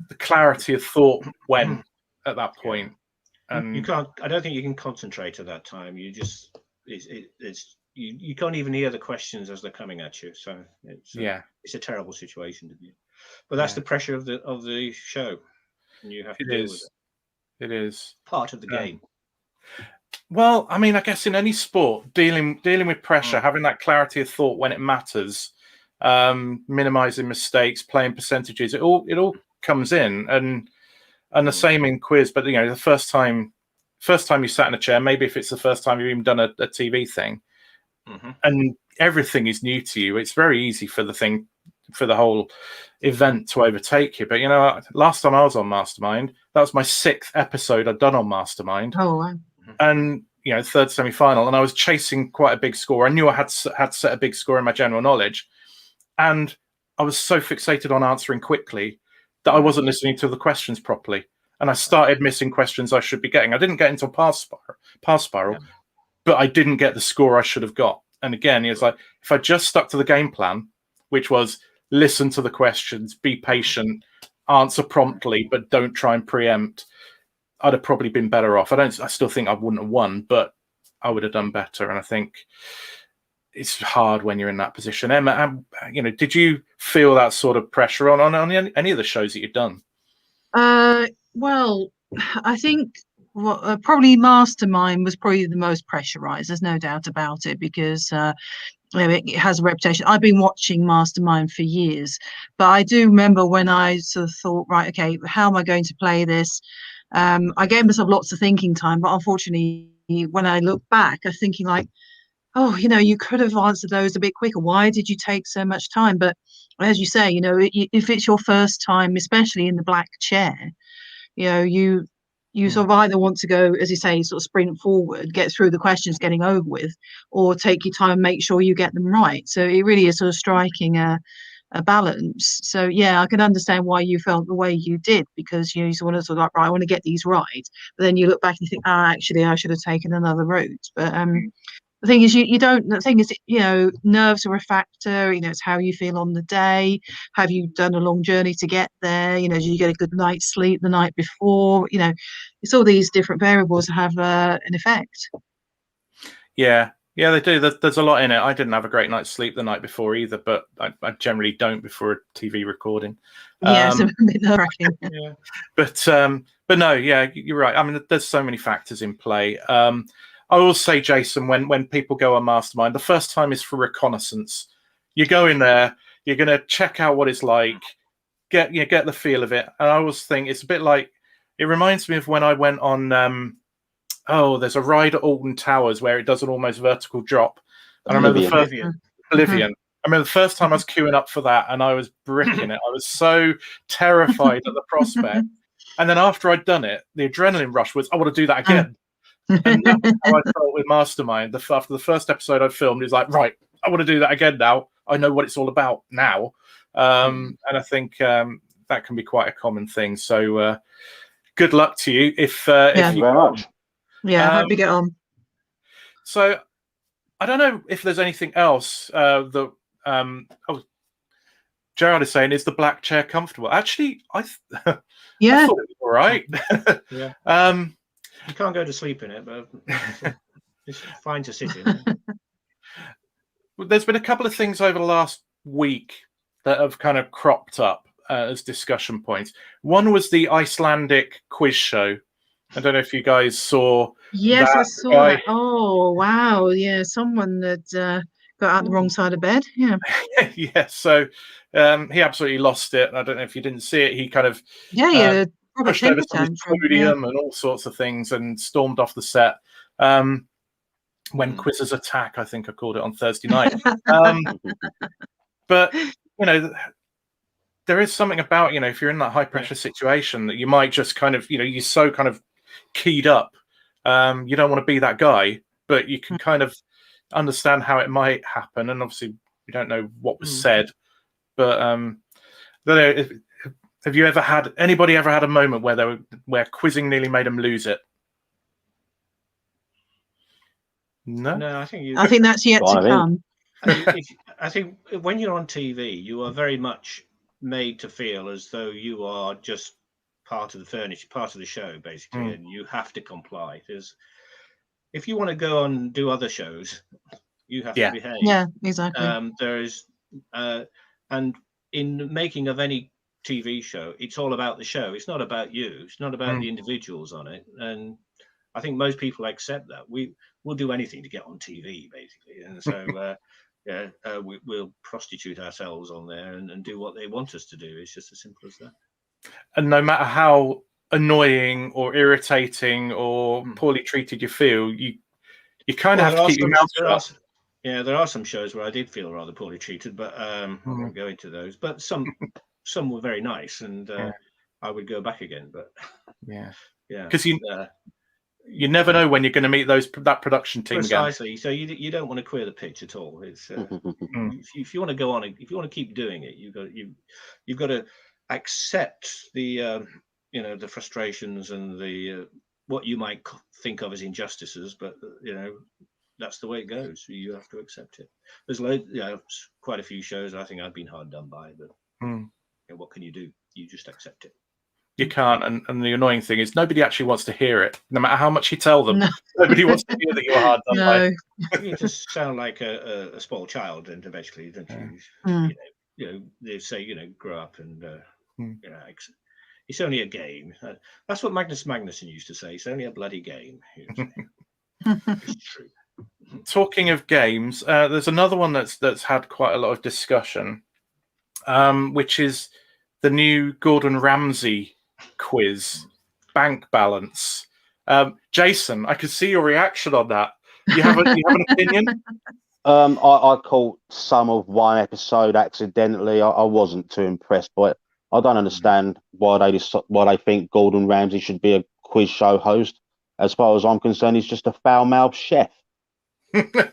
the clarity of thought went at that point. And you can't. I don't think you can concentrate at that time. You just you can't even hear the questions as they're coming at you. So it's a terrible situation to be in. But that's the pressure of the show. and you have to It deal with is. it. It is. Part of the Yeah. game. Well, I mean, I guess in any sport, dealing with pressure, Mm. having that clarity of thought when it matters, minimizing mistakes, playing percentages, it all comes in, and the same in quiz. But you know, the first time you sat in a chair, maybe if it's the first time you've even done a TV thing, and everything is new to you, it's very easy for the whole event to overtake you. But you know, last time I was on Mastermind, that was my 6th episode I'd done on Mastermind. Oh, wow. And you know, third semi-final, and I was chasing quite a big score. I knew I had set a big score in my general knowledge, and I was so fixated on answering quickly that I wasn't listening to the questions properly, and I started missing questions I should be getting. I didn't get into a pass spiral, but I didn't get the score I should have got. And again, it's like if I just stuck to the game plan, which was listen to the questions, be patient, answer promptly, but don't try and preempt, I'd have probably been better off. I still think I wouldn't have won, but I would have done better. And I think it's hard when you're in that position. Emma, you know, did you feel that sort of pressure on any of the shows that you've done? Well, I think probably Mastermind was probably the most pressurized. There's no doubt about it, because it has a reputation. I've been watching Mastermind for years, but I do remember when I sort of thought, right, okay, how am I going to play this? I gave myself lots of thinking time, but unfortunately, when I look back, I'm thinking like, oh, you know, you could have answered those a bit quicker. Why did you take so much time? But as you say, you know, if it's your first time, especially in the black chair, you know, you sort of either want to go, as you say, sort of sprint forward, get through the questions, getting over with, or take your time and make sure you get them right. So it really is sort of striking a balance. So yeah, I can understand why you felt the way you did, because you want to sort of like, right, I want to get these right, but then you look back and you think, actually I should have taken another route. But the thing is, you don't. The thing is, you know, nerves are a factor. You know, it's how you feel on the day. Have you done a long journey to get there? You know, did you get a good night's sleep the night before? You know, it's all these different variables that have an effect. Yeah, they do. There's a lot in it. I didn't have a great night's sleep the night before either, but I generally don't before a TV recording. Yeah, it's a bit nerve-wracking. Yeah. But no, yeah, you're right. I mean, there's so many factors in play. I will say, Jason, when people go on Mastermind, the first time is for reconnaissance. You go in there, you're going to check out what it's like, get the feel of it. And I always think it's a bit like, it reminds me of when I went on, there's a ride at Alton Towers where it does an almost vertical drop. And I remember the first Oblivion. I remember the first time I was queuing up for that, and I was bricking it. I was so terrified at the prospect. And then after I'd done it, the adrenaline rush was, I want to do that again. And that's how I felt with Mastermind. After the first episode I filmed, it's like, right, I want to do that again now. I know what it's all about now. And I think that can be quite a common thing. So good luck to you. Thank you very much. Yeah, I hope you get on. So I don't know if there's anything else that Gerard is saying, is the black chair comfortable? Actually, I thought it was all right. Yeah. You can't go to sleep in it, but it's fine to sit in. There's been a couple of things over the last week that have kind of cropped up as discussion points. One was the Icelandic quiz show. I don't know if you guys saw. Yes, I saw that. Oh, wow. Yeah, someone had got out the wrong side of bed. Yeah. Yeah, so he absolutely lost it. I don't know if you didn't see it. He kind of pushed over somebody's podium and all sorts of things and stormed off the set. When quizzes attack, I think I called it on Thursday night. But, you know, there is something about, you know, if you're in that high pressure situation that you might just kind of, you know, you're so kind of keyed up. You don't want to be that guy, but you can kind of understand how it might happen. And obviously, we don't know what was said. But I don't know, have you anybody ever had a moment where quizzing nearly made them lose it? No, I think that's yet to come. I think when you're on TV, you are very much made to feel as though you are just part of the furniture, part of the show, basically, and you have to comply. Because if you want to go and do other shows, you have to behave. Yeah, exactly. There is, and in making of any TV show, it's all about the show. It's not about you. It's not about the individuals on it. And I think most people accept that. We'll do anything to get on TV, basically. And so, we'll prostitute ourselves on there and do what they want us to do. It's just as simple as that. And no matter how annoying or irritating or poorly treated you feel, you kind of have to keep your mouth shut. Yeah, there are some shows where I did feel rather poorly treated, but I won't go into those. But some were very nice, and I would go back again. But yeah, because you never know when you're going to meat that production team precisely. again. So you don't want to queer the pitch at all. It's if you want to go on, if you want to keep doing it, you've got to accept the the frustrations and the what you might think of as injustices, but that's the way it goes. You have to accept it. There's quite a few shows I think I've been hard done by, but what can you do? You just accept it. You can't, and the annoying thing is nobody actually wants to hear it. No matter how much you tell them, nobody wants to hear that you're hard done by. You just sound like a spoiled child, and eventually, don't you? They say grow up, and it's only a game. That's what Magnus Magnuson used to say. It's only a bloody game. It's true. Talking of games, there's another one that's had quite a lot of discussion, which is the new Gordon Ramsay quiz, Bank Balance. Jason, I could see your reaction on that. You have an opinion? I caught some of one episode accidentally. I wasn't too impressed by it. I don't understand why they think Gordon Ramsay should be a quiz show host. As far as I'm concerned, he's just a foul-mouthed chef. There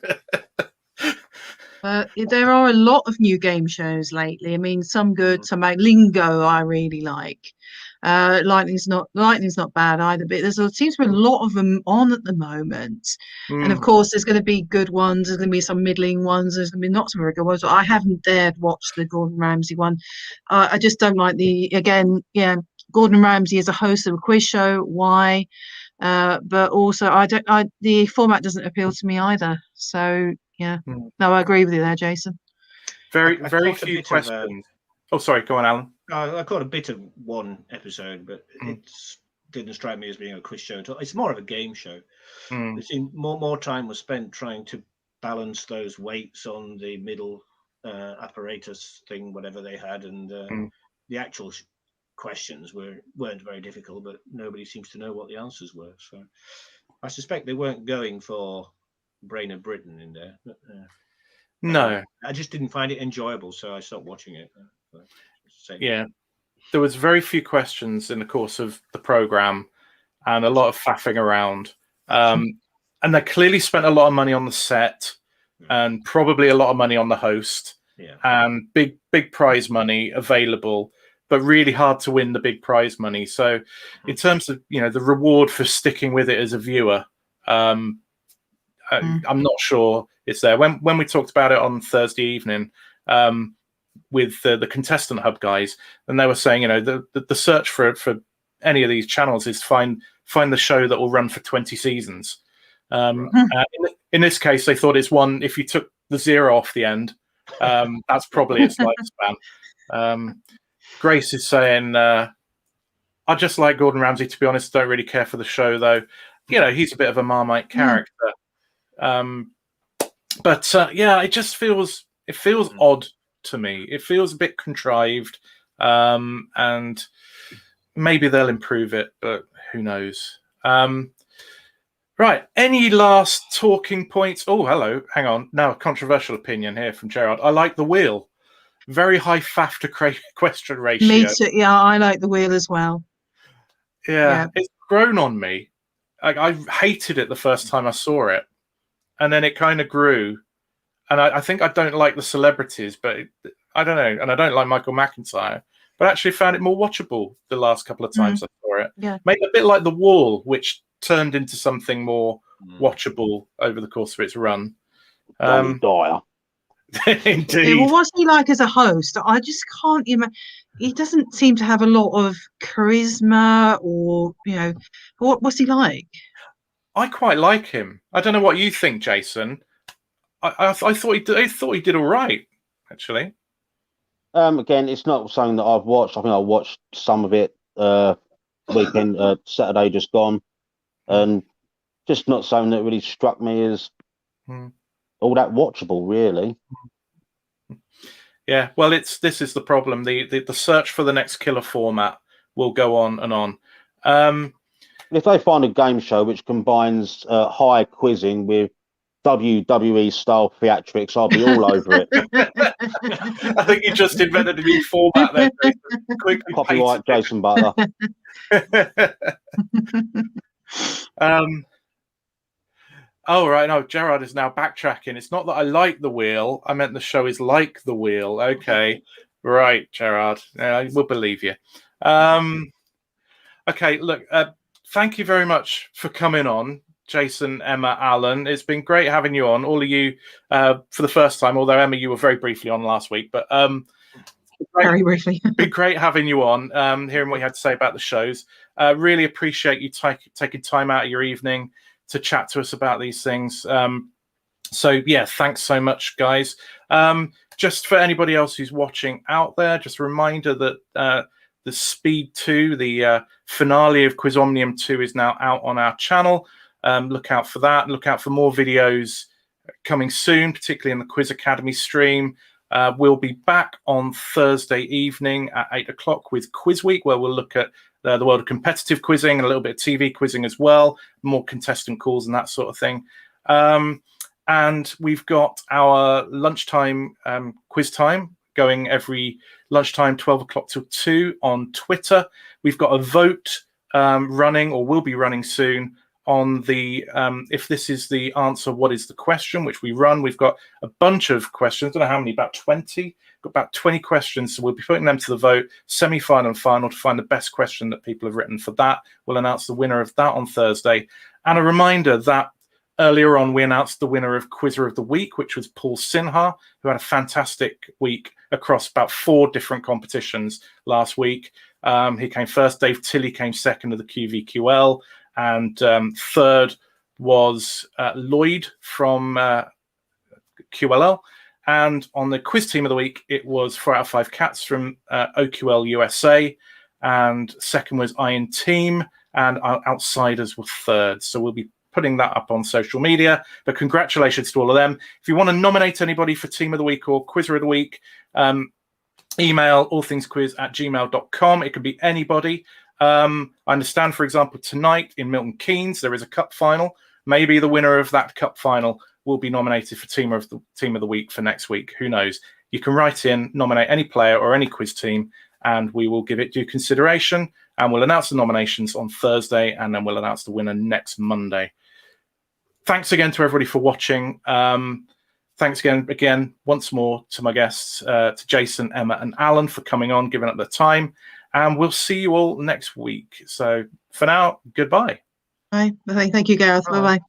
are a lot of new game shows lately. I mean, some good, some like Lingo. I really like. Lightning's not bad either, but seems to be a lot of them on at the moment. And of course, there's going to be good ones. There's going to be some middling ones. There's going to be not some very good ones. But I haven't dared watch the Gordon Ramsay one. I just don't like Gordon Ramsay is a host of a quiz show. Why? But also, the format doesn't appeal to me either. So no, I agree with you there, Jason. Very few questions. Sorry, go on, Alan. I caught a bit of one episode, but it didn't strike me as being a quiz show at all. It's more of a game show. It seemed more time was spent trying to balance those weights on the middle apparatus thing, whatever they had, and the actual questions weren't very difficult, but nobody seems to know what the answers were. So I suspect they weren't going for Brain of Britain in there. But, no, I just didn't find it enjoyable, so I stopped watching it. There was very few questions in the course of the program, and a lot of faffing around. And they clearly spent a lot of money on the set, and probably a lot of money on the host, and big prize money available, but really hard to win the big prize money. So, in terms of the reward for sticking with it as a viewer, I'm not sure it's there. When we talked about it on Thursday evening with the contestant hub guys, and they were saying the search for any of these channels is find the show that will run for 20 seasons. In this case, they thought it's one. If you took the 0 off the end, that's probably its lifespan. Grace is saying, I just like Gordon Ramsay, to be honest. Don't really care for the show, though. He's a bit of a Marmite character. But it just feels odd to me. It feels a bit contrived, and maybe they'll improve it, but who knows? Right. Any last talking points? Oh, hello. Hang on. Now, a controversial opinion here from Gerard. I like the wheel. Very high faff to question ratio. Me too. Yeah, I like the wheel as well. Yeah. It's grown on me. I hated it the first time I saw it, and then it kind of grew. And I think I don't like the celebrities, but I don't know. And I don't like Michael McIntyre, but I actually found it more watchable the last couple of times I saw it. Yeah. Maybe a bit like The Wall, which turned into something more watchable over the course of its run. Dyer. Indeed. Yeah, well, what's he like as a host? I just can't imagine. He doesn't seem to have a lot of charisma, or what's he like? I quite like him. I don't know what you think, Jason. I thought he did all right, actually. Again, it's not something that I've watched. I think I watched some of it weekend, Saturday just gone, and just not something that really struck me as all that watchable, really. Yeah, well, this is the problem. The search for the next killer format will go on and on. If they find a game show which combines high quizzing with WWE style theatrics, I'll be all over it. I think you just invented a new format there. Quickly Copyright Jason Butler. Oh, right. No, Gerard is now backtracking. It's not that I like the wheel. I meant the show is like the wheel. Okay. Right, Gerard. We'll believe you. Okay, look, thank you very much for coming on, Jason, Emma, Alan. It's been great having you on, all of you, for the first time, although, Emma, you were very briefly on last week. But very briefly. It's been great having you on, hearing what you had to say about the shows. Really appreciate you taking time out of your evening to chat to us about these things. So, yeah, thanks so much, guys. Just for anybody else who's watching out there, just a reminder that the Speed 2, the finale of Quiz Omnium 2, is now out on our channel. Look out for that. Look out for more videos coming soon, particularly in the Quiz Academy stream. We'll be back on Thursday evening at 8 o'clock with Quiz Week, where we'll look at the world of competitive quizzing and a little bit of TV quizzing as well, more contestant calls and that sort of thing. And we've got our lunchtime quiz time going every lunchtime, 12 o'clock till 2 on Twitter. We've got a vote running, or will be running soon, on the if this is the answer, what is the question, which we run. We've got a bunch of questions. I don't know how many, about 20. Got about 20 questions, so we'll be putting them to the vote, semi-final and final, to find the best question that people have written for that. We'll announce the winner of that on Thursday. And a reminder that earlier on, we announced the winner of Quizzer of the Week, which was Paul Sinha, who had a fantastic week across about 4 different competitions last week. He came first. Dave Tilley came second of the QVQL. And third was Lloyd from QLL. And on the quiz team of the week, it was 4 out of 5 cats from OQL USA. And second was Iron Team. And our Outsiders were third. So we'll be putting that up on social media. But congratulations to all of them. If you want to nominate anybody for Team of the Week or Quizzer of the Week, email allthingsquiz@gmail.com. It could be anybody. I understand, for example, tonight in Milton Keynes, there is a cup final. Maybe the winner of that cup final will be nominated for Team of the Week for next week. Who knows? You can write in, nominate any player or any quiz team, and we will give it due consideration. And we'll announce the nominations on Thursday, and then we'll announce the winner next Monday. Thanks again to everybody for watching. Thanks again, once more to my guests, to Jason, Emma, and Alan for coming on, giving up their time. And we'll see you all next week. So for now, goodbye. Bye. Thank you, Gareth. Bye-bye.